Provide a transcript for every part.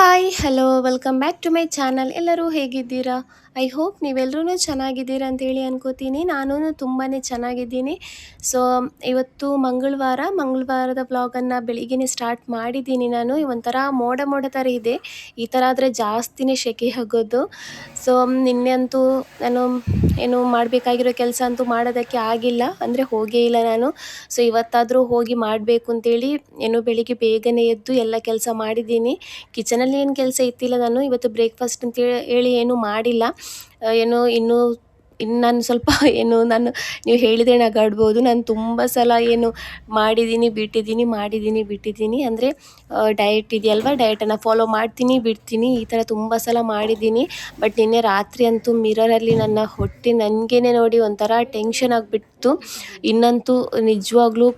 Hi hello welcome back to my channel. ಎಲ್ಲರೂ ಹೇಗಿದ್ದೀರಾ? I hope ನೀವೆಲ್ಲರೂ ಚೆನ್ನಾಗಿದ್ದೀರಾ ಅಂತೇಳಿ ಅನ್ಕೋತೀನಿ. ನಾನು ತುಂಬಾ ಚೆನ್ನಾಗಿದ್ದೀನಿ. ಸೊ ಇವತ್ತು ಮಂಗಳವಾರದ ವ್ಲಾಗನ್ನು ಬೆಳಿಗ್ಗೆನೇ ಸ್ಟಾರ್ಟ್ ಮಾಡಿದ್ದೀನಿ ನಾನು. ಒಂಥರ ಮೋಡ ಮೋಡ ಥರ ಇದೆ. ಈ ಥರ ಆದರೆ ಜಾಸ್ತಿನೇ ಸೆಕೆ ಆಗೋದು. ಸೊ ನಿನ್ನೆ ಅಂತೂ ನಾನು ಏನು ಮಾಡಬೇಕಾಗಿರೋ ಕೆಲಸ ಅಂತೂ ಮಾಡೋದಕ್ಕೆ ಆಗಿಲ್ಲ, ಅಂದರೆ ಹೋಗೇ ಇಲ್ಲ ನಾನು. ಸೊ ಇವತ್ತಾದರೂ ಹೋಗಿ ಮಾಡಬೇಕು ಅಂತೇಳಿ ಬೆಳಿಗ್ಗೆ ಬೇಗನೆ ಎದ್ದು ಎಲ್ಲ ಕೆಲಸ ಮಾಡಿದ್ದೀನಿ. ಕಿಚನಲ್ಲಿ ಏನು ಕೆಲಸ ಇತ್ತಿಲ್ಲ, ನಾನು ಇವತ್ತು ಬ್ರೇಕ್ಫಾಸ್ಟ್ ಅಂತೇಳಿ ಏನೂ ಮಾಡಿಲ್ಲ. ಇನ್ನೂ ನಾನು ಸ್ವಲ್ಪ ನೀವು ಹೇಳಿದರೆ ನಗಾಡ್ಬೋದು. ನಾನು ತುಂಬ ಸಲ ಮಾಡಿದ್ದೀನಿ ಅಂದರೆ ಡಯಟ್ ಇದೆಯಲ್ವ, ಡಯಟನ್ನು ಫಾಲೋ ಮಾಡ್ತೀನಿ ಬಿಡ್ತೀನಿ, ಈ ಥರ ತುಂಬ ಸಲ ಮಾಡಿದ್ದೀನಿ. ಬಟ್ ನಿನ್ನೆ ರಾತ್ರಿ ಅಂತೂ ಮಿರರಲ್ಲಿ ನನ್ನ ಹೊಟ್ಟೆ ನನಗೇ ನೋಡಿ ಒಂಥರ ಟೆನ್ಷನ್ ಆಗಿಬಿಡ್ತು. ಇನ್ನಂತೂ ನಿಜವಾಗ್ಲೂ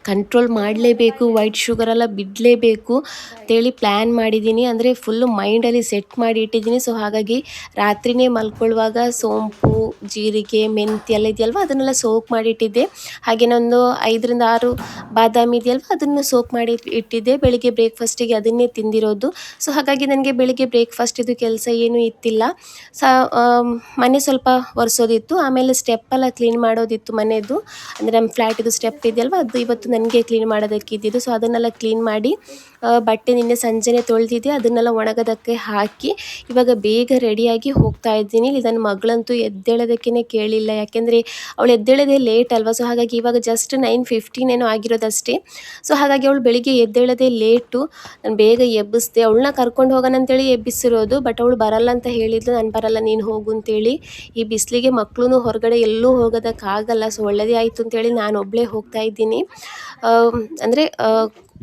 ಕಂಟ್ರೋಲ್ ಮಾಡಲೇಬೇಕು, ವೈಟ್ ಶುಗರೆಲ್ಲ ಬಿಡಲೇಬೇಕು ಅಂತೇಳಿ ಪ್ಲ್ಯಾನ್ ಮಾಡಿದ್ದೀನಿ. ಅಂದರೆ ಫುಲ್ಲು ಮೈಂಡಲ್ಲಿ ಸೆಟ್ ಮಾಡಿ ಇಟ್ಟಿದ್ದೀನಿ. ಸೊ ಹಾಗಾಗಿ ರಾತ್ರಿಯೇ ಮಲ್ಕೊಳ್ಳುವಾಗ ಸೋಂಪು, ಜೀರಿಗೆ, ಮೆಂತ್ಯ ಎಲ್ಲ ಇದೆಯಲ್ವ, ಅದನ್ನೆಲ್ಲ ಸೋಕ್ ಮಾಡಿಟ್ಟಿದ್ದೆ. ಹಾಗೆಯೇ ಒಂದು 5 ರಿಂದ 6 ಬಾದಾಮಿ ಇದೆಯಲ್ವ, ಅದನ್ನು ಸೋಕ್ ಮಾಡಿ ಇಟ್ಟಿದ್ದೆ. ಬೆಳಿಗ್ಗೆ ಬ್ರೇಕ್ಫಾಸ್ಟಿಗೆ ಅದನ್ನೇ ತಿಂದಿರೋದು. ಸೊ ಹಾಗಾಗಿ ನನಗೆ ಬೆಳಿಗ್ಗೆ ಬ್ರೇಕ್ಫಾಸ್ಟಿದು ಕೆಲಸ ಏನೂ ಇತ್ತಿಲ್ಲ. ಮನೆ ಸ್ವಲ್ಪ ಒರೆಸೋದಿತ್ತು, ಆಮೇಲೆ ಸ್ಟೆಪ್ಪೆಲ್ಲ ಕ್ಲೀನ್ ಮಾಡೋದಿತ್ತು ಮನೆಯದು. ಅಂದರೆ ನಮ್ಮ ಫ್ಲ್ಯಾಟಿದು ಸ್ಟೆಪ್ ಇದೆಯಲ್ವ, ಅದು ಇವತ್ತು ನನಗೆ ಕ್ಲೀನ್ ಮಾಡೋದಕ್ಕೆ ಇದ್ದಿದ್ದು. ಸೊ ಅದನ್ನೆಲ್ಲ ಕ್ಲೀನ್ ಮಾಡಿ ಬಟ್ಟೆ ನಿನ್ನೆ ಸಂಜೆನೇ ತೊಳೆದಿದ್ದೆ, ಅದನ್ನೆಲ್ಲ ಒಣಗೋದಕ್ಕೆ ಹಾಕಿ ಇವಾಗ ಬೇಗ ರೆಡಿಯಾಗಿ ಹೋಗ್ತಾ ಇದ್ದೀನಿ. ಇಲ್ಲಿ ನನ್ನ ಮಗಳಂತೂ ಎದ್ದೇಳೋದಕ್ಕೇ ಕೇಳಿಲ್ಲ, ಯಾಕೆಂದರೆ ಅವಳು ಎದ್ದೇಳೋದೇ ಲೇಟ್ ಅಲ್ವಾ. ಸೊ ಹಾಗಾಗಿ ಇವಾಗ ಜಸ್ಟ್ 9:15 ಏನೋ ಆಗಿರೋದಷ್ಟೇ. ಸೊ ಹಾಗಾಗಿ ಅವಳು ಬೆಳಿಗ್ಗೆ ಎದ್ದೇಳೋದೇ ಲೇಟು. ನಾನು ಬೇಗ ಎಬ್ಬಿಸ್ದೆ, ಅವಳನ್ನ ಕರ್ಕೊಂಡು ಹೋಗೋಣ ಅಂತೇಳಿ ಎಬ್ಬಿಸಿರೋದು. ಬಟ್ ಅವಳು ಬರಲ್ಲ ಅಂತ ಹೇಳಿದ್ಲು. ನಾನು ಬರಲ್ಲ, ನೀನು ಹೋಗು ಅಂತೇಳಿ. ಈ ಬಿಸಿಲಿಗೆ ಮಕ್ಕಳು ಹೊರಗಡೆ ಎಲ್ಲೂ ಹೋಗೋದಕ್ಕಾಗಲ್ಲ. ಸೊ ಒಳ್ಳೆಯದೇ ಆಯಿತು ಅಂತೇಳಿ ನಾನು ಒಬ್ಬಳೇ ಹೋಗ್ತಾ ಇದ್ದೀನಿ. ಅಂದರೆ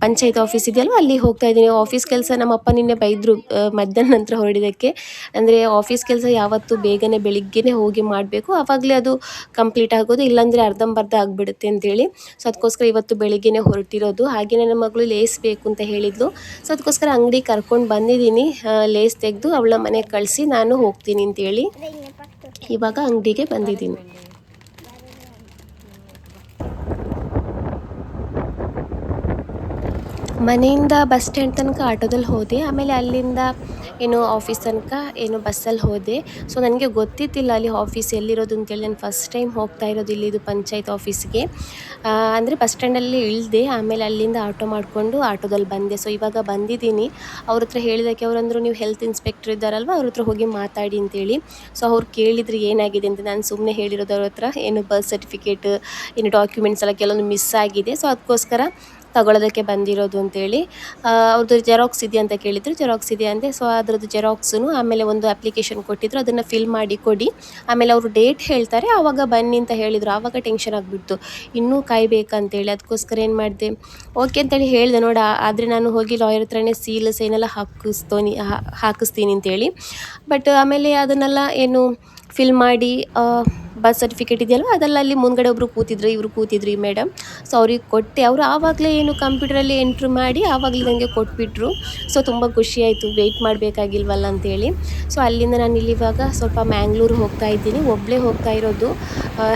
ಪಂಚಾಯತ್ ಆಫೀಸ್ ಇದೆಯಲ್ವ, ಅಲ್ಲಿ ಹೋಗ್ತಾ ಇದ್ದೀನಿ. ಆಫೀಸ್ ಕೆಲಸ ನಮ್ಮಪ್ಪ ನಿನ್ನೆ ಬೈದರು ಮಧ್ಯಾಹ್ನ ನಂತರ ಹೊರಡಿದ್ದಕ್ಕೆ. ಅಂದರೆ ಆಫೀಸ್ ಕೆಲಸ ಯಾವತ್ತೂ ಬೇಗನೆ ಬೆಳಿಗ್ಗೆನೇ ಹೋಗಿ ಮಾಡಬೇಕು, ಆವಾಗಲೇ ಅದು ಕಂಪ್ಲೀಟ್ ಆಗೋದು, ಇಲ್ಲಾಂದರೆ ಅರ್ಧಂಬರ್ಧ ಆಗಿಬಿಡುತ್ತೆ ಅಂತೇಳಿ. ಸೊ ಅದಕ್ಕೋಸ್ಕರ ಇವತ್ತು ಬೆಳಿಗ್ಗೆನೇ ಹೊರಟಿರೋದು. ಹಾಗೆ ನನ್ನ ಮಗಳು ಲೇಸ್ ಬೇಕು ಅಂತ ಹೇಳಿದ್ಲು. ಸೊ ಅದಕ್ಕೋಸ್ಕರ ಅಂಗಡಿ ಕರ್ಕೊಂಡು ಬಂದಿದ್ದೀನಿ. ಲೇಸ್ ತೆಗೆದು ಅವಳ ಮನೆಗೆ ಕಳಿಸಿ ನಾನು ಹೋಗ್ತೀನಿ ಅಂತೇಳಿ ಇವಾಗ ಅಂಗಡಿಗೆ ಬಂದಿದ್ದೀನಿ. ಮನೆಯಿಂದ ಬಸ್ ಸ್ಟ್ಯಾಂಡ್ ತನಕ ಆಟೋದಲ್ಲಿ ಹೋದೆ, ಆಮೇಲೆ ಅಲ್ಲಿಂದ ಆಫೀಸ್ ತನಕ ಬಸ್ಸಲ್ಲಿ ಹೋದೆ. ಸೊ ನನಗೆ ಗೊತ್ತಿದ್ದಿಲ್ಲ ಅಲ್ಲಿ ಆಫೀಸ್ ಎಲ್ಲಿರೋದು ಅಂತೇಳಿ. ನಾನು ಫಸ್ಟ್ ಟೈಮ್ ಹೋಗ್ತಾ ಇರೋದು ಇಲ್ಲಿದು ಪಂಚಾಯತ್ ಆಫೀಸ್ಗೆ. ಅಂದರೆ ಬಸ್ ಸ್ಟ್ಯಾಂಡಲ್ಲಿ ಇಳಿದೆ, ಆಮೇಲೆ ಅಲ್ಲಿಂದ ಆಟೋ ಮಾಡಿಕೊಂಡು ಆಟೋದಲ್ಲಿ ಬಂದೆ. ಸೊ ಇವಾಗ ಬಂದಿದ್ದೀನಿ. ಅವ್ರ ಹತ್ರ ಹೇಳಿದ್ದಕ್ಕೆ ಅವರಂದರು, ನೀವು ಹೆಲ್ತ್ ಇನ್ಸ್ಪೆಕ್ಟರ್ ಇದ್ದಾರಲ್ವ, ಅವ್ರ ಹತ್ರ ಹೋಗಿ ಮಾತಾಡಿ ಅಂತೇಳಿ. ಸೊ ಅವ್ರು ಕೇಳಿದ್ರು ಏನಾಗಿದೆ ಅಂತ. ನಾನು ಸುಮ್ಮನೆ ಹೇಳಿರೋದು ಅವ್ರ ಹತ್ರ, ಬರ್ತ್ ಸರ್ಟಿಫಿಕೇಟ್, ಡಾಕ್ಯುಮೆಂಟ್ಸ್ ಎಲ್ಲ ಕೆಲವೊಂದು ಮಿಸ್ ಆಗಿದೆ, ಸೊ ಅದಕ್ಕೋಸ್ಕರ ತಗೊಳ್ಳೋದಕ್ಕೆ ಬಂದಿರೋದು ಅಂತೇಳಿ. ಅವ್ರದ್ದು ಜೆರಾಕ್ಸ್ ಇದೆಯಾ ಅಂತ ಕೇಳಿದ್ರು, ಜೆರಾಕ್ಸ್ ಇದೆಯಾ ಅಂದೆ. ಸೊ ಅದರದ್ದು ಜೆರಾಕ್ಸು, ಆಮೇಲೆ ಒಂದು ಅಪ್ಲಿಕೇಶನ್ ಕೊಟ್ಟಿದ್ರು, ಅದನ್ನು ಫಿಲ್ ಮಾಡಿ ಕೊಡಿ, ಆಮೇಲೆ ಅವರು ಡೇಟ್ ಹೇಳ್ತಾರೆ ಆವಾಗ ಬನ್ನಿ ಅಂತ ಹೇಳಿದರು. ಆವಾಗ ಟೆನ್ಷನ್ ಆಗಿಬಿಡ್ತು, ಇನ್ನೂ ಕಾಯಬೇಕಂತೇಳಿ. ಅದಕ್ಕೋಸ್ಕರ ಏನು ಮಾಡಿದೆ, ಓಕೆ ಅಂತೇಳಿ ಹೇಳಿದೆ. ಆದರೆ ನಾನು ಹೋಗಿ ಲಾಯರ್ ಹತ್ರನೇ ಸೈನೆಲ್ಲ ಹಾಕಿಸ್ತೀನಿ ಅಂತೇಳಿ. ಬಟ್ ಆಮೇಲೆ ಅದನ್ನೆಲ್ಲ ಫಿಲ್ ಮಾಡಿ ಬರ್ತ್ ಸರ್ಟಿಫಿಕೇಟ್ ಇದೆಯಲ್ವ, ಅದೆಲ್ಲ ಅಲ್ಲಿ ಮುಂದ್ಗಡೆ ಒಬ್ಬರು ಕೂತಿದ್ರು, ಇವರು ಕೂತಿದ್ರು, ಈ ಮೇಡಮ್. ಸೊ ಅವ್ರಿಗೆ ಕೊಟ್ಟೆ. ಅವರು ಆವಾಗಲೇ ಕಂಪ್ಯೂಟರಲ್ಲಿ ಎಂಟ್ರಿ ಮಾಡಿ ಆವಾಗಲೇ ನನಗೆ ಕೊಟ್ಬಿಟ್ರು. ಸೊ ತುಂಬ ಖುಷಿಯಾಯಿತು, ವೆಯ್ಟ್ ಮಾಡಬೇಕಾಗಿಲ್ವಲ್ಲ ಅಂತೇಳಿ. ಸೊ ಅಲ್ಲಿಂದ ನಾನು ಇವಾಗ ಸ್ವಲ್ಪ ಮ್ಯಾಂಗ್ಳೂರು ಹೋಗ್ತಾ ಇದ್ದೀನಿ, ಒಬ್ಬಳೇ ಹೋಗ್ತಾ ಇರೋದು.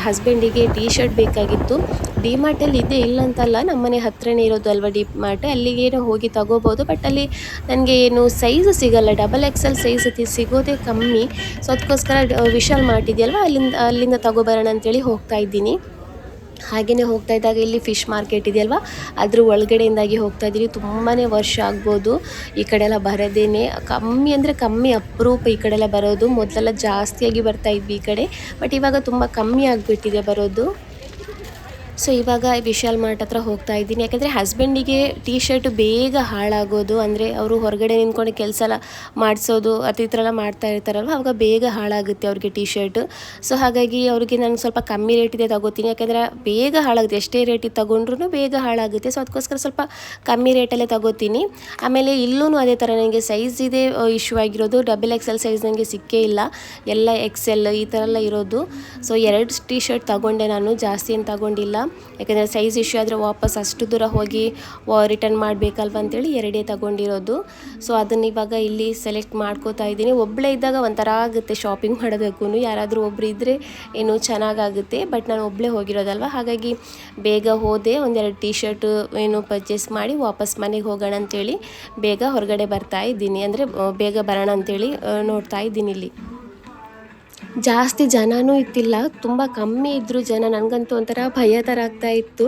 ಹಸ್ಬೆಂಡಿಗೆ ಟೀ ಶರ್ಟ್ ಬೇಕಾಗಿತ್ತು. ಡಿ ಮಾರ್ಟಲ್ಲಿ ಇದೆ, ಇಲ್ಲ ಅಂತಲ್ಲ, ನಮ್ಮನೆ ಹತ್ರನೇ ಇರೋದು ಅಲ್ವಾ ಡಿ ಮಾರ್ಟ್, ಅಲ್ಲಿಗೆ ಹೋಗಿ ತಗೋಬೋದು. ಬಟ್ ಅಲ್ಲಿ ನನಗೆ ಸೈಜ್ ಸಿಗಲ್ಲ, XXL ಸೈಜ್ ಸಿಗೋದೇ ಕಮ್ಮಿ. ಸೊ ಅದಕ್ಕೋಸ್ಕರ ವಿಶಾಲ್ ಮಾರ್ಟ್ ಇದೆಯಲ್ವ, ಅಲ್ಲಿಂದ ತಗೋಬರೋಣ ಅಂತೇಳಿ ಹೋಗ್ತಾ ಇದ್ದೀನಿ. ಹಾಗೆಯೇ ಹೋಗ್ತಾ ಇದ್ದಾಗ ಇಲ್ಲಿ ಫಿಶ್ ಮಾರ್ಕೆಟ್ ಇದೆಯಲ್ವ, ಅದ್ರ ಒಳಗಡೆಯಿಂದಾಗಿ ಹೋಗ್ತಾ ಇದ್ದೀನಿ. ತುಂಬಾ ವರ್ಷ ಆಗ್ಬೋದು ಈ ಕಡೆ ಎಲ್ಲ ಬರೋದೇನೆ, ಕಮ್ಮಿ ಅಂದರೆ ಕಮ್ಮಿ, ಅಪರೂಪ ಈ ಕಡೆ ಎಲ್ಲ ಬರೋದು. ಮೊದಲೆಲ್ಲ ಜಾಸ್ತಿಯಾಗಿ ಬರ್ತಾ ಇದ್ವಿ ಈ ಕಡೆ, ಬಟ್ ಇವಾಗ ತುಂಬ ಕಮ್ಮಿ ಆಗಿಬಿಟ್ಟಿದೆ ಬರೋದು. ಸೊ ಇವಾಗ ವಿಶಾಲ್ ಮಾರ್ಟ್ ಹತ್ರ ಹೋಗ್ತಾ ಇದ್ದೀನಿ, ಯಾಕೆಂದರೆ ಹಸ್ಬೆಂಡಿಗೆ ಟೀ ಶರ್ಟ್ ಬೇಗ ಹಾಳಾಗೋದು. ಅಂದರೆ ಅವರು ಹೊರಗಡೆ ನಿಂತ್ಕೊಂಡು ಕೆಲಸ ಎಲ್ಲ ಮಾಡಿಸೋದು ಈ ಥರ ಎಲ್ಲ ಮಾಡ್ತಾ ಇರ್ತಾರಲ್ವ, ಆವಾಗ ಬೇಗ ಹಾಳಾಗುತ್ತೆ ಅವ್ರಿಗೆ ಟೀ ಶರ್ಟ್. ಸೊ ಹಾಗಾಗಿ ಅವ್ರಿಗೆ ನಾನು ಸ್ವಲ್ಪ ಕಮ್ಮಿ ರೇಟಿದೆ ತಗೋತೀನಿ, ಯಾಕೆಂದರೆ ಬೇಗ ಹಾಳಾಗುತ್ತೆ, ಎಷ್ಟೇ ರೇಟಿಗೆ ತೊಗೊಂಡ್ರೂ ಬೇಗ ಹಾಳಾಗುತ್ತೆ. ಸೊ ಅದಕ್ಕೋಸ್ಕರ ಸ್ವಲ್ಪ ಕಮ್ಮಿ ರೇಟಲ್ಲೇ ತಗೋತೀನಿ. ಆಮೇಲೆ ಇಲ್ಲೂ ಅದೇ ಥರ ನನಗೆ ಸೈಜ್ ಇದೆ ಇಶ್ಯೂ ಆಗಿರೋದು. XXL ಸೈಜ್ ನನಗೆ ಸಿಕ್ಕೇ ಇಲ್ಲ, ಎಲ್ಲ XL ಈ ಥರ ಎಲ್ಲ ಇರೋದು. ಸೊ 2 ಟೀ ಶರ್ಟ್ ತೊಗೊಂಡೆ ನಾನು, ಜಾಸ್ತಿ ಏನು ತಗೊಂಡಿಲ್ಲ. ಯಾಕೆಂದರೆ ಸೈಜ್ ಇಶ್ಯೂ ಆದರೆ ವಾಪಸ್ ಅಷ್ಟು ದೂರ ಹೋಗಿ ರಿಟರ್ನ್ ಮಾಡಬೇಕಲ್ವ ಅಂತೇಳಿ 2 ತಗೊಂಡಿರೋದು. ಸೊ ಅದನ್ನು ಇವಾಗ ಇಲ್ಲಿ ಸೆಲೆಕ್ಟ್ ಮಾಡ್ಕೋತಾ ಇದ್ದೀನಿ. ಒಬ್ಬಳೇ ಇದ್ದಾಗ ಒಂಥರ ಆಗುತ್ತೆ ಶಾಪಿಂಗ್ ಮಾಡೋದಕ್ಕೂ, ಯಾರಾದರೂ ಒಬ್ಬರು ಇದ್ದರೆ ಏನು ಚೆನ್ನಾಗಾಗುತ್ತೆ. ಬಟ್ ನಾನು ಒಬ್ಬಳೇ ಹೋಗಿರೋದಲ್ವ, ಹಾಗಾಗಿ ಬೇಗ ಹೋದೆ, ಒಂದೆರಡು ಟೀ ಶರ್ಟ್ ಏನು ಪರ್ಚೇಸ್ ಮಾಡಿ ವಾಪಸ್ ಮನೆಗೆ ಹೋಗೋಣ ಅಂತೇಳಿ ಬೇಗ ಹೊರಗಡೆ ಬರ್ತಾ ಇದ್ದೀನಿ. ಅಂದರೆ ಬೇಗ ಬರೋಣ ಅಂತೇಳಿ ನೋಡ್ತಾ ಇದ್ದೀನಿ. ಇಲ್ಲಿ ಜಾಸ್ತಿ ಜನನೂ ಇತ್ತಿಲ್ಲ, ತುಂಬ ಕಮ್ಮಿ ಇದ್ದರು ಜನ. ನನಗಂತೂ ಒಂಥರ ಭಯ ಥರ ಆಗ್ತಾಯಿತ್ತು,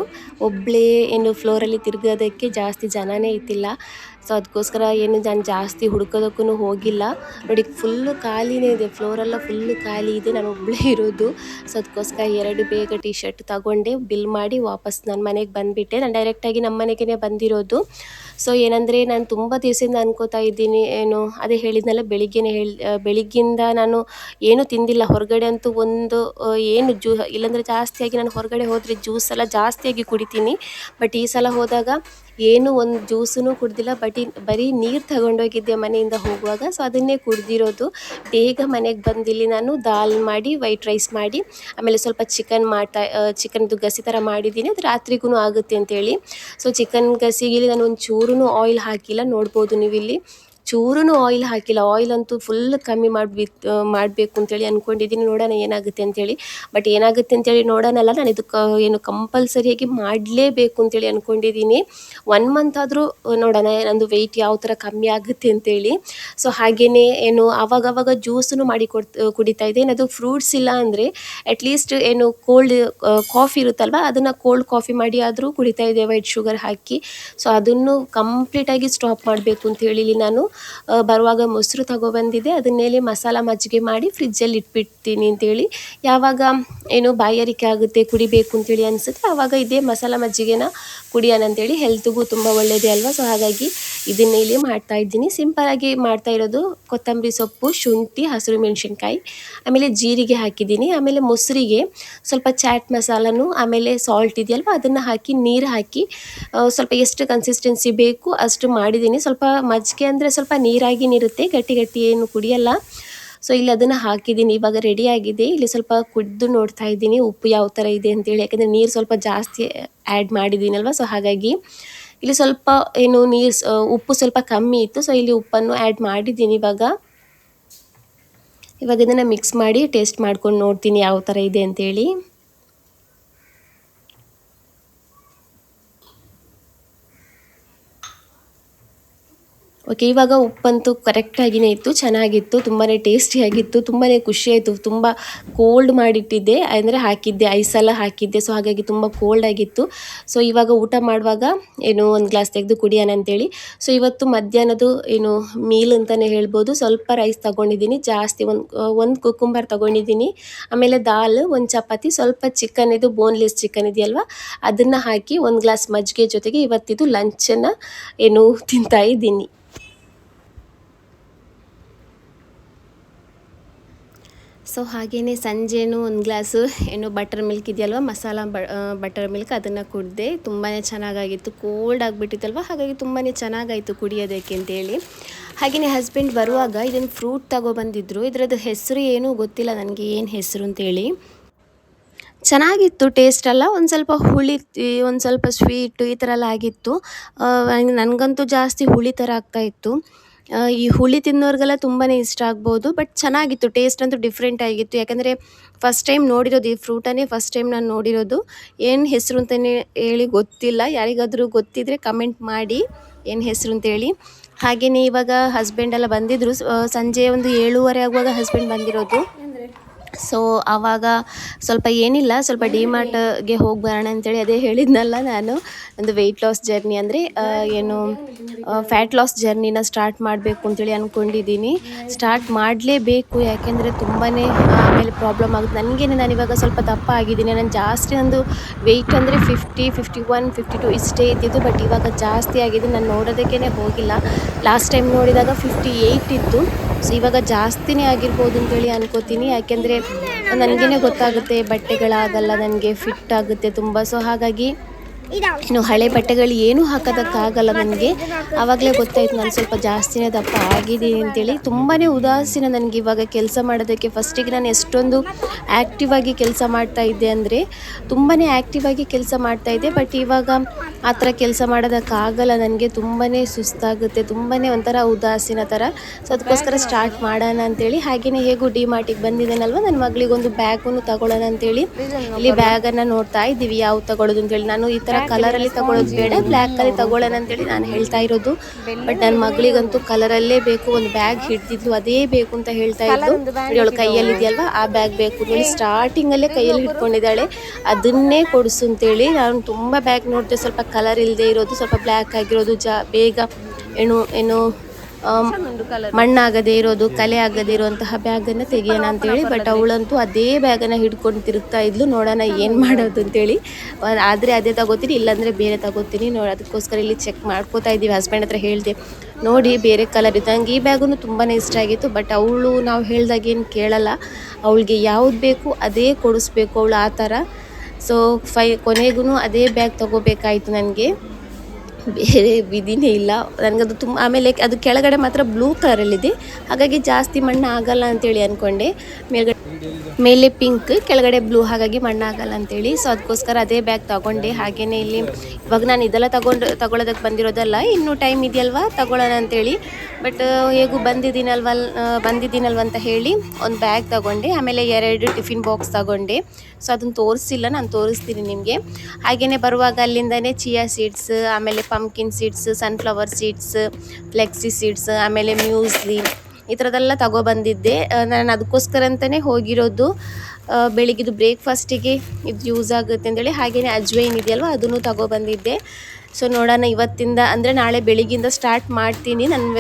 ಒಬ್ಬಳೇ ಏನು ಫ್ಲೋರಲ್ಲಿ ತಿರುಗೋದಕ್ಕೆ ಜಾಸ್ತಿ ಜನನೇ ಇತ್ತಿಲ್ಲ. ಸೊ ಅದಕ್ಕೋಸ್ಕರ ಏನು ನಾನು ಜಾಸ್ತಿ ಹುಡ್ಕೋದಕ್ಕೂ ಹೋಗಿಲ್ಲ. ನೋಡಿ ಫುಲ್ಲು ಖಾಲಿನೇ ಇದೆ, ಫ್ಲೋರೆಲ್ಲ ಫುಲ್ಲು ಖಾಲಿ ಇದೆ, ನಾನು ಒಬ್ಬಳೇ ಇರೋದು. ಸೊ ಅದಕ್ಕೋಸ್ಕರ 2 ಬೇಗ ಟೀ ಶರ್ಟ್ ತಗೊಂಡೆ, ಬಿಲ್ ಮಾಡಿ ವಾಪಸ್ ನನ್ನ ಮನೆಗೆ ಬಂದುಬಿಟ್ಟೆ. ನಾನು ಡೈರೆಕ್ಟಾಗಿ ನಮ್ಮ ಮನೆಗೇ ಬಂದಿರೋದು. ಸೊ ಏನಂದರೆ ನಾನು ತುಂಬ ದಿವಸದಿಂದ ಅನ್ಕೋತಾ ಇದ್ದೀನಿ, ಏನು ಅದೇ ಹೇಳಿದ್ನಲ್ಲ, ಬೆಳಿಗ್ಗಿಂದ ನಾನು ಏನೂ ತಿಂದಿಲ್ಲ. ಹೊರಗಡೆ ಅಂತೂ ಒಂದು ಏನು ಇಲ್ಲಾಂದರೆ ಜಾಸ್ತಿಯಾಗಿ ನಾನು ಹೊರಗಡೆ ಹೋದರೆ ಜ್ಯೂಸ್ ಎಲ್ಲ ಜಾಸ್ತಿಯಾಗಿ ಕುಡಿತೀನಿ. ಬಟ್ ಈ ಸಲ ಹೋದಾಗ ಏನು ಒಂದು ಜ್ಯೂಸೂ ಕುಡ್ದಿಲ್ಲ, ಬರೀ ನೀರು ತಗೊಂಡೋಗಿದ್ದೆ ಮನೆಯಿಂದ ಹೋಗುವಾಗ. ಸೊ ಅದನ್ನೇ ಕುಡ್ದಿರೋದು. ಬೇಗ ಮನೆಗೆ ಬಂದಿಲ್ಲಿ ನಾನು ದಾಲ್ ಮಾಡಿ, ವೈಟ್ ರೈಸ್ ಮಾಡಿ, ಆಮೇಲೆ ಸ್ವಲ್ಪ ಚಿಕನ್ದು ಗಸಿ ಥರ ಮಾಡಿದ್ದೀನಿ, ಅದು ರಾತ್ರಿಗೂ ಆಗುತ್ತೆ ಅಂತೇಳಿ. ಸೊ ಚಿಕನ್ ಗಸಿಗೆ ನಾನು ಒಂದು ಚೂರೂ ಆಯಿಲ್ ಹಾಕಿಲ್ಲ, ನೋಡ್ಬೋದು ನೀವಿಲ್ಲಿ ಚೂರೂ ಆಯಿಲ್ ಹಾಕಿಲ್ಲ. ಆಯಿಲ್ ಅಂತೂ ಫುಲ್ ಕಮ್ಮಿ ಮಾಡಬೇಕು ಅಂತೇಳಿ ಅಂದ್ಕೊಂಡಿದ್ದೀನಿ, ನೋಡೋಣ ಏನಾಗುತ್ತೆ ಅಂತೇಳಿ. ಬಟ್ ಏನಾಗುತ್ತೆ ಅಂತೇಳಿ ನೋಡೋಣಲ್ಲ, ನಾನು ಇದಕ್ಕೆ ಏನು ಕಂಪಲ್ಸರಿಯಾಗಿ ಮಾಡಲೇಬೇಕು ಅಂತೇಳಿ ಅಂದ್ಕೊಂಡಿದ್ದೀನಿ. 1 ಮಂತ್ ಆದರೂ ನೋಡೋಣ ನಂದು ವೆಯ್ಟ್ ಯಾವ ಥರ ಕಮ್ಮಿ ಆಗುತ್ತೆ ಅಂತೇಳಿ. ಸೊ ಹಾಗೆಯೇ ಏನು ಆವಾಗವಾಗ ಜ್ಯೂಸನ್ನು ಮಾಡಿ ಕುಡಿತಾ ಇದ್ದೆ. ಏನದು ಫ್ರೂಟ್ಸ್ ಇಲ್ಲ ಅಂದರೆ ಅಟ್ಲೀಸ್ಟ್ ಏನು ಕೋಲ್ಡ್ ಕಾಫಿ ಇರುತ್ತಲ್ವ, ಅದನ್ನು ಕೋಲ್ಡ್ ಕಾಫಿ ಮಾಡಿ ಆದರೂ ಕುಡಿತಾ ಇದ್ದೆ, ವೈಟ್ ಶುಗರ್ ಹಾಕಿ. ಸೊ ಅದನ್ನು ಕಂಪ್ಲೀಟಾಗಿ ಸ್ಟಾಪ್ ಮಾಡಬೇಕು ಅಂತೇಳಿ ನಾನು ಬರುವಾಗ ಮೊಸರು ತಗೊಬಂದಿದ್ದೆ, ಅದನ್ನೇಲೆ ಮಸಾಲ ಮಜ್ಜಿಗೆ ಮಾಡಿ ಫ್ರಿಜ್ಜಲ್ಲಿ ಇಟ್ಬಿಡ್ತೀನಿ ಅಂತೇಳಿ. ಯಾವಾಗ ಏನು ಬಾಯಾರಿಕೆ ಆಗುತ್ತೆ, ಕುಡಿಬೇಕು ಅಂತೇಳಿ ಅನಿಸುತ್ತೆ, ಆವಾಗ ಇದೇ ಮಸಾಲ ಮಜ್ಜಿಗೆನ ಕುಡಿಯೋಣ ಅಂತೇಳಿ. ಹೆಲ್ತ್ಗೂ ತುಂಬ ಒಳ್ಳೆಯದೇ ಅಲ್ವಾ. ಸೊ ಹಾಗಾಗಿ ಇದನ್ನೇ ಇಲ್ಲಿ ಮಾಡ್ತಾಯಿದ್ದೀನಿ. ಸಿಂಪಲಾಗಿ ಮಾಡ್ತಾ ಇರೋದು ಕೊತ್ತಂಬರಿ ಸೊಪ್ಪು, ಶುಂಠಿ, ಹಸಿರು ಮೆಣಸಿನ್ಕಾಯಿ, ಆಮೇಲೆ ಜೀರಿಗೆ ಹಾಕಿದ್ದೀನಿ. ಆಮೇಲೆ ಮೊಸರಿಗೆ ಸ್ವಲ್ಪ ಚಾಟ್ ಮಸಾಲನು ಆಮೇಲೆ ಸಾಲ್ಟ್ ಇದೆಯಲ್ವ ಅದನ್ನು ಹಾಕಿ, ನೀರು ಹಾಕಿ ಸ್ವಲ್ಪ ಎಷ್ಟು ಕನ್ಸಿಸ್ಟೆನ್ಸಿ ಬೇಕು ಅಷ್ಟು ಮಾಡಿದ್ದೀನಿ. ಸ್ವಲ್ಪ ಮಜ್ಜಿಗೆ ಅಂದರೆ ಸ್ವಲ್ಪ ನೀರಾಗಿನಿರುತ್ತೆ, ಗಟ್ಟಿ ಏನು ಕುಡಿಯಲ್ಲ. ಸೊ ಇಲ್ಲಿ ಅದನ್ನು ಹಾಕಿದ್ದೀನಿ, ಇವಾಗ ರೆಡಿಯಾಗಿದೆ. ಇಲ್ಲಿ ಸ್ವಲ್ಪ ಕುಡಿದು ನೋಡ್ತಾ ಇದ್ದೀನಿ ಉಪ್ಪು ಯಾವ ಥರ ಇದೆ ಅಂತೇಳಿ, ಯಾಕೆಂದರೆ ನೀರು ಸ್ವಲ್ಪ ಜಾಸ್ತಿ ಆ್ಯಡ್ ಮಾಡಿದ್ದೀನಲ್ವ. ಸೊ ಹಾಗಾಗಿ ಇಲ್ಲಿ ಸ್ವಲ್ಪ ಏನು ಉಪ್ಪು ಸ್ವಲ್ಪ ಕಮ್ಮಿ ಇತ್ತು. ಸೊ ಇಲ್ಲಿ ಉಪ್ಪನ್ನು ಆ್ಯಡ್ ಮಾಡಿದ್ದೀನಿ. ಇವಾಗ ಇದನ್ನು ಮಿಕ್ಸ್ ಮಾಡಿ ಟೇಸ್ಟ್ ಮಾಡ್ಕೊಂಡು ನೋಡ್ತೀನಿ ಯಾವ ಥರ ಇದೆ ಅಂತೇಳಿ. ಓಕೆ, ಇವಾಗ ಉಪ್ಪಂತೂ ಕರೆಕ್ಟಾಗಿಯೇ ಇತ್ತು, ಚೆನ್ನಾಗಿತ್ತು, ತುಂಬಾ ಟೇಸ್ಟಿಯಾಗಿತ್ತು, ತುಂಬಾ ಖುಷಿಯಾಯಿತು. ತುಂಬ ಕೋಲ್ಡ್ ಮಾಡಿಟ್ಟಿದ್ದೆ, ಅಂದರೆ ಹಾಕಿದ್ದೆ, ಐಸೆಲ್ಲ ಹಾಕಿದ್ದೆ. ಸೊ ಹಾಗಾಗಿ ತುಂಬ ಕೋಲ್ಡ್ ಆಗಿತ್ತು. ಸೊ ಇವಾಗ ಊಟ ಮಾಡುವಾಗ ಏನು ಒಂದು ಗ್ಲಾಸ್ ತೆಗೆದು ಕುಡಿಯೋಣ ಅಂತೇಳಿ. ಸೊ ಇವತ್ತು ಮಧ್ಯಾಹ್ನದ್ದು ಏನು ಮೀಲ್ ಅಂತಲೇ ಹೇಳ್ಬೋದು. ಸ್ವಲ್ಪ ರೈಸ್ ತೊಗೊಂಡಿದ್ದೀನಿ, ಜಾಸ್ತಿ ಒಂದು ಕುಕ್ಕುಂಬರ್ ತೊಗೊಂಡಿದ್ದೀನಿ, ಆಮೇಲೆ ದಾಲ್, ಒಂದು ಚಪಾತಿ, ಸ್ವಲ್ಪ ಚಿಕನ್, ಇದು ಬೋನ್ಲೆಸ್ ಚಿಕನ್ ಇದೆಯಲ್ವ ಅದನ್ನು ಹಾಕಿ, ಒಂದು ಗ್ಲಾಸ್ ಮಜ್ಜಿಗೆ ಜೊತೆಗೆ ಇವತ್ತಿದು ಲಂಚನ್ನು ಏನು ತಿಂತಾ ಇದ್ದೀನಿ. ಸೊ ಹಾಗೆಯೇ ಸಂಜೆನೂ ಒಂದು ಗ್ಲಾಸು ಏನು ಬಟರ್ ಮಿಲ್ಕ್ ಇದೆಯಲ್ವ, ಮಸಾಲ ಬಟರ್ ಮಿಲ್ಕ್, ಅದನ್ನು ಕುಡಿದೆ. ತುಂಬಾ ಚೆನ್ನಾಗಾಗಿತ್ತು, ಕೋಲ್ಡ್ ಆಗಿಬಿಟ್ಟಿತ್ತಲ್ವ, ಹಾಗಾಗಿ ತುಂಬಾ ಚೆನ್ನಾಗಾಯಿತು ಕುಡಿಯೋದಕ್ಕೆ ಅಂತೇಳಿ. ಹಾಗೆಯೇ ಹಸ್ಬೆಂಡ್ ಬರುವಾಗ ಇದನ್ನು ಫ್ರೂಟ್ ತಗೊಬಂದಿದ್ರು. ಇದರದ್ದು ಹೆಸರು ಏನೂ ಗೊತ್ತಿಲ್ಲ ನನಗೆ, ಏನು ಹೆಸರು ಅಂತೇಳಿ. ಚೆನ್ನಾಗಿತ್ತು ಟೇಸ್ಟ್ ಎಲ್ಲ, ಒಂದು ಸ್ವಲ್ಪ ಹುಳಿ, ಒಂದು ಸ್ವಲ್ಪ ಸ್ವೀಟು ಈ ಥರ ಎಲ್ಲ ಆಗಿತ್ತು. ನನಗಂತೂ ಜಾಸ್ತಿ ಹುಳಿ ಥರ ಆಗ್ತಾಯಿತ್ತು. ಈ ಹುಳಿ ತಿನ್ನೋರಿಗೆಲ್ಲ ತುಂಬಾ ಇಷ್ಟ ಆಗ್ಬೋದು. ಬಟ್ ಚೆನ್ನಾಗಿತ್ತು, ಟೇಸ್ಟ್ ಅಂತೂ ಡಿಫ್ರೆಂಟ್ ಆಗಿತ್ತು. ಯಾಕಂದರೆ ಫಸ್ಟ್ ಟೈಮ್ ನೋಡಿರೋದು ಈ ಫ್ರೂಟನ್ನೇ, ಫಸ್ಟ್ ಟೈಮ್ ನಾನು ನೋಡಿರೋದು. ಏನು ಹೆಸರು ಅಂತಲೇ ಹೇಳಿ ಗೊತ್ತಿಲ್ಲ, ಯಾರಿಗಾದರೂ ಗೊತ್ತಿದ್ದರೆ ಕಮೆಂಟ್ ಮಾಡಿ ಏನು ಹೆಸರು ಅಂತೇಳಿ. ಹಾಗೆಯೇ ಇವಾಗ ಹಸ್ಬೆಂಡೆಲ್ಲ ಬಂದಿದ್ದರು, ಸಂಜೆ ಒಂದು 7:30 ಆಗುವಾಗ ಹಸ್ಬೆಂಡ್ ಬಂದಿರೋದು. ಸೊ ಆವಾಗ ಸ್ವಲ್ಪ ಏನಿಲ್ಲ, ಸ್ವಲ್ಪ ಡಿಮಾರ್ಟ್ಗೆ ಹೋಗಿ ಬರೋಣ ಅಂತೇಳಿ, ಅದೇ ಹೇಳಿದ್ನಲ್ಲ ನಾನು, ಒಂದು ವೆಯ್ಟ್ ಲಾಸ್ ಜರ್ನಿ ಅಂದರೆ ಏನು ಫ್ಯಾಟ್ ಲಾಸ್ ಜರ್ನಿನ ಸ್ಟಾರ್ಟ್ ಮಾಡಬೇಕು ಅಂತೇಳಿ ಅಂದ್ಕೊಂಡಿದ್ದೀನಿ. ಸ್ಟಾರ್ಟ್ ಮಾಡಲೇಬೇಕು, ಯಾಕೆಂದರೆ ತುಂಬಾ ಆಮೇಲೆ ಪ್ರಾಬ್ಲಮ್ ಆಗುತ್ತೆ ನನಗೇನೆ. ನಾನಿವಾಗ ಸ್ವಲ್ಪ ದಪ್ಪ ಆಗಿದ್ದೀನಿ, ನಾನು ಜಾಸ್ತಿ ಒಂದು ವೆಯ್ಟ್ ಅಂದರೆ 50, 51, 52 ಇಷ್ಟೇ ಇದ್ದಿದ್ದು. ಬಟ್ ಇವಾಗ ಜಾಸ್ತಿ ಆಗಿದೆ, ನಾನು ನೋಡೋದಕ್ಕೇ ಹೋಗಿಲ್ಲ. ಲಾಸ್ಟ್ ಟೈಮ್ ನೋಡಿದಾಗ 58 ಇತ್ತು. ಸೊ ಇವಾಗ ಜಾಸ್ತಿನೇ ಆಗಿರ್ಬೋದು ಅಂತೇಳಿ ಅನ್ಕೋತೀನಿ, ಯಾಕೆಂದರೆ ನನಗೇ ಗೊತ್ತಾಗುತ್ತೆ ಬಟ್ಟೆಗಳಾಗಲ್ಲ ನನಗೆ, ಫಿಟ್ ಆಗುತ್ತೆ ತುಂಬ. ಸೊ ಹಾಗಾಗಿ ಇನ್ನು ಹಳೆ ಬಟ್ಟೆಗಳು ಏನೂ ಹಾಕೋದಕ್ಕಾಗಲ್ಲ ನನಗೆ. ಆವಾಗಲೇ ಗೊತ್ತಾಯ್ತು ನಾನು ಸ್ವಲ್ಪ ಜಾಸ್ತಿನೇ ದಪ್ಪ ಆಗಿದ್ದೀನಿ ಅಂತೇಳಿ. ತುಂಬಾ ಉದಾಸೀನ ನನಗೆ ಇವಾಗ ಕೆಲಸ ಮಾಡೋದಕ್ಕೆ. ಫಸ್ಟಿಗೆ ನಾನು ಎಷ್ಟೊಂದು ಆ್ಯಕ್ಟಿವ್ ಆಗಿ ಕೆಲಸ ಮಾಡ್ತಾ ಇದ್ದೆ ಅಂದರೆ ತುಂಬಾ ಆ್ಯಕ್ಟಿವ್ ಆಗಿ ಕೆಲಸ ಮಾಡ್ತಾಯಿದ್ದೆ. ಬಟ್ ಇವಾಗ ಆ ಥರ ಕೆಲಸ ಮಾಡೋದಕ್ಕಾಗಲ್ಲ ನನಗೆ. ತುಂಬಾ ಸುಸ್ತಾಗುತ್ತೆ, ತುಂಬಾ ಒಂಥರ ಉದಾಸೀನ ಥರ. ಸೊ ಅದಕ್ಕೋಸ್ಕರ ಸ್ಟಾರ್ಟ್ ಮಾಡೋಣ ಅಂತೇಳಿ. ಹಾಗೆಯೇ ಹೇಗೂ ಡಿ ಮಾರ್ಟಿಗೆ ಬಂದಿದ್ದೇನಲ್ವ, ನನ್ನ ಮಗಳಿಗೊಂದು ಬ್ಯಾಗನ್ನು ತಗೊಳ್ಳೋಣ ಅಂತೇಳಿ ಇಲ್ಲಿ ಬ್ಯಾಗನ್ನು ನೋಡ್ತಾ ಇದ್ದೀವಿ ಯಾವ ತಗೊಳ್ಳೋದು ಅಂತೇಳಿ. ನಾನು ಈ ಥರ ಕಲರಲ್ಲಿ ತಗೊಳ್ಳೋದು ಬೇಡ, ಬ್ಲ್ಯಾಕಲ್ಲಿ ತಗೊಳ್ಳೋಣ ಅಂತೇಳಿ ನಾನು ಹೇಳ್ತಾ ಇರೋದು. ಬಟ್ ನನ್ನ ಮಗಳಿಗಂತೂ ಕಲರಲ್ಲೇ ಬೇಕು. ಒಂದು ಬ್ಯಾಗ್ ಹಿಡ್ದಿದ್ಲು, ಅದೇ ಬೇಕು ಅಂತ ಹೇಳ್ತಾ ಇದ್ಲು. ಅವಳು ಕೈಯಲ್ಲಿ ಇದೆಯಲ್ವ ಆ ಬ್ಯಾಗ್ ಬೇಕು ಅಂತೇಳಿ ಸ್ಟಾರ್ಟಿಂಗಲ್ಲೇ ಕೈಯಲ್ಲಿ ಹಿಡ್ಕೊಂಡಿದ್ದಾಳೆ. ಅದನ್ನೇ ಕೊಡಿಸು ಅಂತೇಳಿ. ನಾನು ತುಂಬ ಬ್ಯಾಗ್ ನೋಡಿದೆ, ಸ್ವಲ್ಪ ಕಲರ್ ಇಲ್ಲದೆ ಇರೋದು, ಸ್ವಲ್ಪ ಬ್ಲ್ಯಾಕ್ ಆಗಿರೋದು, ಬೇಗ ಏನು ಮಣ್ಣಾಗದೇ ಇರೋದು, ಕಲೆ ಆಗದೇ ಇರುವಂತಹ ಬ್ಯಾಗನ್ನು ತೆಗಿಯೋಣ ಅಂತೇಳಿ. ಬಟ್ ಅವಳಂತೂ ಅದೇ ಬ್ಯಾಗನ್ನು ಹಿಡ್ಕೊಂಡು ತಿರುಗ್ತಾ ಇದ್ಲು. ನೋಡೋಣ ಏನು ಮಾಡೋದು ಅಂತೇಳಿ. ಆದರೆ ಅದೇ ತಗೋತೀನಿ, ಇಲ್ಲಾಂದರೆ ಬೇರೆ ತಗೋತೀನಿ. ಅದಕ್ಕೋಸ್ಕರ ಇಲ್ಲಿ ಚೆಕ್ ಮಾಡ್ಕೋತಾ ಇದ್ದೀವಿ. ಹಸ್ಬೆಂಡ್ ಹತ್ರ ಹೇಳಿದೆ, ನೋಡಿ ಬೇರೆ ಕಲರ್ ಇತ್ತು. ನನಗೆ ಈ ಬ್ಯಾಗೂ ತುಂಬಾ ಇಷ್ಟ ಆಗಿತ್ತು. ಬಟ್ ಅವಳು ನಾವು ಹೇಳ್ದಾಗ ಏನು ಕೇಳಲ್ಲ. ಅವಳಿಗೆ ಯಾವ್ದು ಬೇಕು ಅದೇ ಕೊಡಿಸ್ಬೇಕು ಅವಳು, ಆ ಥರ. ಸೊ ಕೊನೆಗೂ ಅದೇ ಬ್ಯಾಗ್ ತೊಗೋಬೇಕಾಯಿತು ನನಗೆ. ಬೇರೆ ವಿಧಿನೇ ಇಲ್ಲ ನನಗದು. ಆಮೇಲೆ ಅದು ಕೆಳಗಡೆ ಮಾತ್ರ ಬ್ಲೂ ಕಲರಲ್ಲಿದೆ, ಹಾಗಾಗಿ ಜಾಸ್ತಿ ಮಣ್ಣು ಆಗಲ್ಲ ಅಂತೇಳಿ ಅಂದ್ಕೊಂಡೆ. ಮೇಲೆ ಪಿಂಕ್, ಕೆಳಗಡೆ ಬ್ಲೂ, ಹಾಗಾಗಿ ಮಣ್ಣಾಗಲ್ಲ ಅಂತೇಳಿ. ಸೊ ಅದಕ್ಕೋಸ್ಕರ ಅದೇ ಬ್ಯಾಗ್ ತೊಗೊಂಡೆ. ಹಾಗೆಯೇ ಇಲ್ಲಿ ಇವಾಗ ನಾನು ಇದೆಲ್ಲ ತಗೊಳ್ಳೋದಕ್ಕೆ ಬಂದಿರೋದಲ್ಲ, ಇನ್ನೂ ಟೈಮ್ ಇದೆಯಲ್ವ ತಗೊಳ್ಳೋಣ ಅಂತೇಳಿ. ಬಟ್ ಹೇಗೂ ಬಂದಿದ್ದೀನಲ್ವ ಅಂತ ಹೇಳಿ ಒಂದು ಬ್ಯಾಗ್ ತೊಗೊಂಡೆ. ಆಮೇಲೆ 2 ಟಿಫಿನ್ ಬಾಕ್ಸ್ ತೊಗೊಂಡೆ. ಸೊ ಅದನ್ನು ತೋರಿಸಿಲ್ಲ, ನಾನು ತೋರಿಸ್ತೀನಿ ನಿಮಗೆ. ಹಾಗೆಯೇ ಬರುವಾಗ ಅಲ್ಲಿಂದನೇ ಚಿಯಾ ಸೀಡ್ಸ್, ಆಮೇಲೆ pumpkin seeds, sunflower seeds, flexi seeds, ಆಮೇಲೆ ಮ್ಯೂಸ್ಲಿ, ಈ ಥರದ್ದೆಲ್ಲ ತಗೊಬಂದಿದ್ದೆ. ನಾನು ಅದಕ್ಕೋಸ್ಕರ ಅಂತಲೇ ಹೋಗಿರೋದು. ಬೆಳಿಗ್ಗೆದು ಬ್ರೇಕ್ಫಾಸ್ಟಿಗೆ ಇದು ಯೂಸ್ ಆಗುತ್ತೆ ಅಂತೇಳಿ. ಹಾಗೆಯೇ ಅಜ್ವೈನ್ ಇದೆಯಲ್ವ ಅದನ್ನು ತಗೊಬಂದಿದ್ದೆ. ಸೊ ನೋಡೋಣ ಇವತ್ತಿಂದ, ಅಂದರೆ ನಾಳೆ ಬೆಳಿಗ್ಗೆಯಿಂದ ಸ್ಟಾರ್ಟ್ ಮಾಡ್ತೀನಿ. ನನ್ನ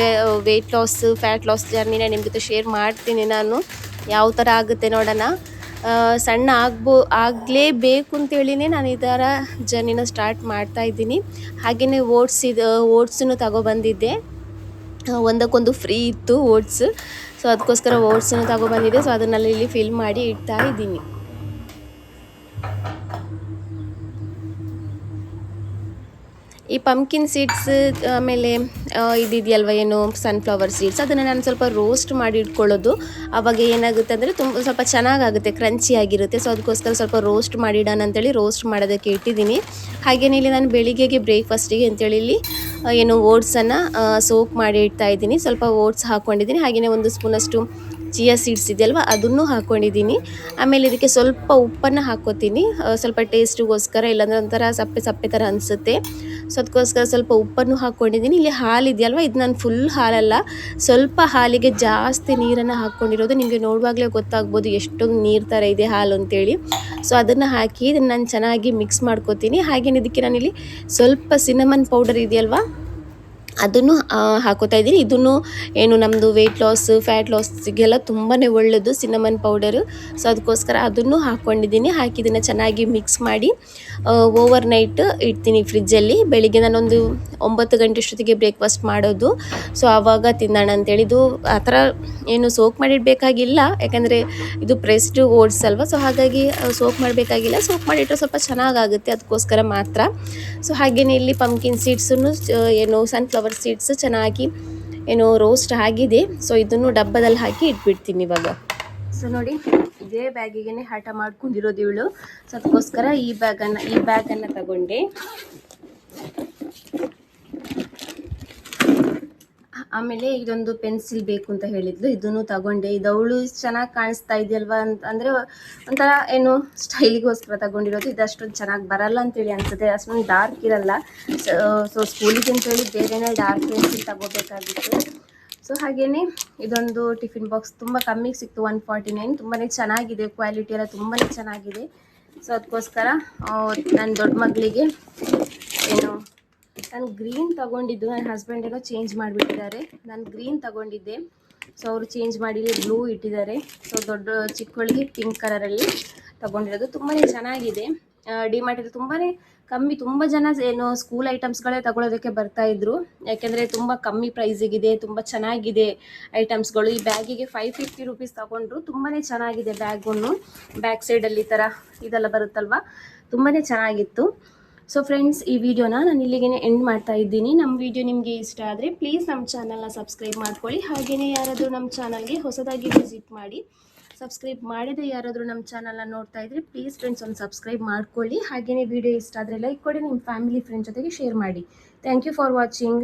ವೆಯ್ಟ್ ಲಾಸ್, ಫ್ಯಾಟ್ ಲಾಸ್ ಜರ್ನಿನ ನಿಮ್ಮ ಜೊತೆ ಶೇರ್ ಮಾಡ್ತೀನಿ ನಾನು, ಯಾವ ಥರ ಆಗುತ್ತೆ ನೋಡೋಣ. ಸಣ್ಣ ಆಗಲೇಬೇಕು ಅಂತೇಳಿನೇ ನಾನು ಈ ಥರ ಜರ್ನಿನ ಸ್ಟಾರ್ಟ್ ಮಾಡ್ತಾಯಿದ್ದೀನಿ. ಹಾಗೆಯೇ ಓಟ್ಸನ್ನು ತಗೊಬಂದಿದ್ದೆ. ಒಂದಕ್ಕೊಂದು ಫ್ರೀ ಇತ್ತು ಓಟ್ಸ್. ಸೊ ಅದಕ್ಕೋಸ್ಕರ ಓಟ್ಸನ್ನು ತಗೊಬಂದಿದ್ದೆ. ಸೊ ಅದನ್ನೆಲ್ಲ ಇಲ್ಲಿ ಫಿಲ್ ಮಾಡಿ ಇಡ್ತಾ ಇದ್ದೀನಿ. ಈ ಪಂಪ್ಕಿನ್ ಸೀಡ್ಸ್, ಆಮೇಲೆ ಇದಿದೆಯಲ್ವ ಏನು ಸನ್ಫ್ಲವರ್ ಸೀಡ್ಸ್, ಅದನ್ನು ನಾನು ಸ್ವಲ್ಪ ರೋಸ್ಟ್ ಮಾಡಿ ಇಟ್ಕೊಳ್ಳೋದು. ಆವಾಗ ಏನಾಗುತ್ತೆ ಅಂದರೆ ಸ್ವಲ್ಪ ಚೆನ್ನಾಗಾಗುತ್ತೆ, ಕ್ರಂಚಿ ಆಗಿರುತ್ತೆ. ಸೊ ಅದಕ್ಕೋಸ್ಕರ ಸ್ವಲ್ಪ ರೋಸ್ಟ್ ಮಾಡಿಡೋಣ ಅಂತೇಳಿ ರೋಸ್ಟ್ ಮಾಡೋದಕ್ಕೆ ಇಟ್ಟಿದ್ದೀನಿ. ಹಾಗೆಯೇ ಇಲ್ಲಿ ನಾನು ಬೆಳಿಗ್ಗೆಗೆ ಬ್ರೇಕ್ಫಾಸ್ಟಿಗೆ ಅಂತೇಳಿ ಇಲ್ಲಿ ಓಟ್ಸನ್ನು ಸೋಕ್ ಮಾಡಿ ಇಡ್ತಾ ಇದ್ದೀನಿ. ಸ್ವಲ್ಪ ಓಟ್ಸ್ ಹಾಕ್ಕೊಂಡಿದ್ದೀನಿ. ಹಾಗೆಯೇ 1 ಸ್ಪೂನಷ್ಟು ಚಿಯಾ ಸೀಡ್ಸ್ ಇದೆಯಲ್ವ ಅದನ್ನು ಹಾಕ್ಕೊಂಡಿದ್ದೀನಿ. ಆಮೇಲೆ ಇದಕ್ಕೆ ಸ್ವಲ್ಪ ಉಪ್ಪನ್ನು ಹಾಕ್ಕೋತೀನಿ, ಸ್ವಲ್ಪ ಟೇಸ್ಟಿಗೋಸ್ಕರ. ಇಲ್ಲಾಂದರೆ ಒಂಥರ ಸಪ್ಪೆ ಥರ ಅನಿಸುತ್ತೆ. ಸೊ ಅದಕ್ಕೋಸ್ಕರ ಸ್ವಲ್ಪ ಉಪ್ಪನ್ನು ಹಾಕ್ಕೊಂಡಿದ್ದೀನಿ. ಇಲ್ಲಿ ಹಾಲು ಇದೆಯಲ್ವ, ಇದು ನಾನು ಫುಲ್ ಹಾಲಲ್ಲ, ಸ್ವಲ್ಪ ಹಾಲಿಗೆ ಜಾಸ್ತಿ ನೀರನ್ನು ಹಾಕ್ಕೊಂಡಿರೋದು. ನಿಮಗೆ ನೋಡುವಾಗಲೇ ಗೊತ್ತಾಗ್ಬೋದು ಎಷ್ಟೊಂದು ನೀರು ಥರ ಇದೆ ಹಾಲು ಅಂತೇಳಿ. ಸೊ ಅದನ್ನು ಹಾಕಿ ಇದನ್ನು ನಾನು ಚೆನ್ನಾಗಿ ಮಿಕ್ಸ್ ಮಾಡ್ಕೋತೀನಿ. ಹಾಗೆಯೇ ಇದಕ್ಕೆ ನಾನಿಲ್ಲಿ ಸ್ವಲ್ಪ ಸಿನಮನ್ ಪೌಡರ್ ಇದೆಯಲ್ವ ಅದನ್ನು ಹಾಕೋತಾ ಇದ್ದೀನಿ. ಇದನ್ನು ನಮ್ಮದು ವೆಯ್ಟ್ ಲಾಸ್, ಫ್ಯಾಟ್ ಲಾಸ್ಗೆಲ್ಲ ತುಂಬಾ ಒಳ್ಳೆಯದು ಸಿನಮನ್ ಪೌಡರು. ಸೊ ಅದಕ್ಕೋಸ್ಕರ ಅದನ್ನು ಹಾಕ್ಕೊಂಡಿದ್ದೀನಿ. ಹಾಕಿ ಇದನ್ನು ಚೆನ್ನಾಗಿ ಮಿಕ್ಸ್ ಮಾಡಿ ಓವರ್ ನೈಟ್ ಇಡ್ತೀನಿ ಫ್ರಿಜ್ಜಲ್ಲಿ. ಬೆಳಿಗ್ಗೆ ನಾನೊಂದು 9 ಗಂಟೆ ಅಷ್ಟೊತ್ತಿಗೆ ಬ್ರೇಕ್ಫಾಸ್ಟ್ ಮಾಡೋದು. ಸೊ ಆವಾಗ ತಿನ್ನೋಣ ಅಂತೇಳಿ. ಇದು ಆ ಥರ ಸೋಕ್ ಮಾಡಿಡಬೇಕಾಗಿಲ್ಲ, ಯಾಕಂದರೆ ಇದು ಪ್ರೆಸ್ಡ್ ಓಟ್ಸ್ ಅಲ್ವ. ಸೊ ಹಾಗಾಗಿ ಸೋಕ್ ಮಾಡಬೇಕಾಗಿಲ್ಲ. ಸೋಕ್ ಮಾಡಿಟ್ಟರೆ ಸ್ವಲ್ಪ ಚೆನ್ನಾಗಾಗುತ್ತೆ, ಅದಕ್ಕೋಸ್ಕರ ಮಾತ್ರ. ಸೊ ಹಾಗೆಯೇ ಇಲ್ಲಿ ಪಂಪ್ಕಿನ್ ಸೀಡ್ಸನ್ನು ಸನ್ಫ್ಲವರ್ ಸೀಡ್ಸ್ ಚೆನ್ನಾಗಿ ರೋಸ್ಟ್ ಆಗಿದೆ. ಸೊ ಇದನ್ನು ಡಬ್ಬದಲ್ಲಿ ಹಾಕಿ ಇಟ್ಬಿಡ್ತೀನಿ ಇವಾಗ. ಸೊ ನೋಡಿ, ಇದೇ ಬ್ಯಾಗಿಗೆ ಹಠ ಮಾಡ್ಕೊಂಡಿರೋದು ಇವಳು. ಸೊ ಅದಕ್ಕೋಸ್ಕರ ಈ ಬ್ಯಾಗನ್ನು ತಗೊಂಡೆ. ಆಮೇಲೆ ಇದೊಂದು ಪೆನ್ಸಿಲ್ ಬೇಕು ಅಂತ ಹೇಳಿದ್ಲು, ಇದನ್ನು ತಗೊಂಡೆ. ಇದವಳು ಚೆನ್ನಾಗಿ ಕಾಣಿಸ್ತಾ ಇದೆಯಲ್ವಾ ಅಂದರೆ ಒಂಥರ ಸ್ಟೈಲಿಗೋಸ್ಕರ ತಗೊಂಡಿರೋದು. ಇದು ಅಷ್ಟೊಂದು ಚೆನ್ನಾಗಿ ಬರಲ್ಲ ಅಂತೇಳಿ ಅನಿಸುತ್ತೆ, ಅಷ್ಟೊಂದು ಡಾರ್ಕ್ ಇರಲ್ಲ. ಸೊ ಸ್ಕೂಲಿಗೆ ಅಂತೇಳಿ ಬೇರೆಯೇ ಡಾರ್ಕ್ ಪೆನ್ಸಿಲ್ ತಗೋಬೇಕಾಗಿತ್ತು. ಸೊ ಹಾಗೆಯೇ ಇದೊಂದು ಟಿಫಿನ್ ಬಾಕ್ಸ್ ತುಂಬ ಕಮ್ಮಿಗೆ ಸಿಕ್ತು, 149. ತುಂಬಾ ಚೆನ್ನಾಗಿದೆ, ಕ್ವಾಲಿಟಿ ಎಲ್ಲ ತುಂಬಾ ಚೆನ್ನಾಗಿದೆ. ಸೊ ಅದಕ್ಕೋಸ್ಕರ ನನ್ನ ದೊಡ್ಡ ಮಗಳಿಗೆ ನಾನು ಗ್ರೀನ್ ತಗೊಂಡಿದ್ದು. ನನ್ನ ಹಸ್ಬೆಂಡ್ ಚೇಂಜ್ ಮಾಡಿಬಿಟ್ಟಿದ್ದಾರೆ. ನಾನು ಗ್ರೀನ್ ತಗೊಂಡಿದ್ದೆ, ಸೊ ಅವರು ಚೇಂಜ್ ಮಾಡಿ ಬ್ಲೂ ಇಟ್ಟಿದ್ದಾರೆ. ಸೊ ಚಿಕ್ಕವಳಿಗೆ ಪಿಂಕ್ ಕಲರಲ್ಲಿ ತಗೊಂಡಿರೋದು. ತುಂಬಾ ಚೆನ್ನಾಗಿದೆ. ಡಿಮಾರ್ಟಲ್ಲಿ ತುಂಬಾ ಕಮ್ಮಿ, ತುಂಬ ಜನ ಸ್ಕೂಲ್ ಐಟಮ್ಸ್ಗಳೇ ತಗೊಳ್ಳೋದಕ್ಕೆ ಬರ್ತಾಯಿದ್ರು, ಯಾಕೆಂದರೆ ತುಂಬ ಕಮ್ಮಿ ಪ್ರೈಸಿಗಿದೆ, ತುಂಬ ಚೆನ್ನಾಗಿದೆ ಐಟಮ್ಸ್ಗಳು. ಈ ಬ್ಯಾಗಿಗೆ 550 ರುಪೀಸ್ ತಗೊಂಡ್ರು. ತುಂಬಾ ಚೆನ್ನಾಗಿದೆ ಬ್ಯಾಗನ್ನು. ಬ್ಯಾಕ್ ಸೈಡಲ್ಲಿ ಈ ಥರ ಇದೆಲ್ಲ ಬರುತ್ತಲ್ವ, ತುಂಬಾ ಚೆನ್ನಾಗಿತ್ತು. ಸೊ ಫ್ರೆಂಡ್ಸ್, ಈ ವಿಡಿಯೋನ ನಾನು ಇಲ್ಲಿಗೆ ಎಂಡ್ ಮಾಡ್ತಾ ಇದ್ದೀನಿ. ನಮ್ಮ ವಿಡಿಯೋ ನಿಮಗೆ ಇಷ್ಟ ಆದರೆ ಪ್ಲೀಸ್ ನಮ್ಮ ಚಾನಲ್ನ ಸಬ್ಸ್ಕ್ರೈಬ್ ಮಾಡ್ಕೊಳ್ಳಿ. ಹಾಗೆಯೇ ಯಾರಾದರೂ ನಮ್ಮ ಚಾನಲ್ಗೆ ಹೊಸದಾಗಿ ವಿಸಿಟ್ ಮಾಡಿ ಸಬ್ಸ್ಕ್ರೈಬ್ ಮಾಡಿದೆ ಯಾರಾದರೂ ನಮ್ಮ ಚಾನಲ್ನ ನೋಡ್ತಾ ಇದ್ದರೆ ಪ್ಲೀಸ್ ಫ್ರೆಂಡ್ಸ್ ಒಂದು ಸಬ್ಸ್ಕ್ರೈಬ್ ಮಾಡ್ಕೊಳ್ಳಿ. ಹಾಗೆಯೇ ವಿಡಿಯೋ ಇಷ್ಟ ಆದರೆ ಲೈಕ್ ಕೊಡಿ, ನಿಮ್ಮ ಫ್ಯಾಮಿಲಿ ಫ್ರೆಂಡ್ಸ್ ಜೊತೆಗೆ ಶೇರ್ ಮಾಡಿ. Thank you for watching.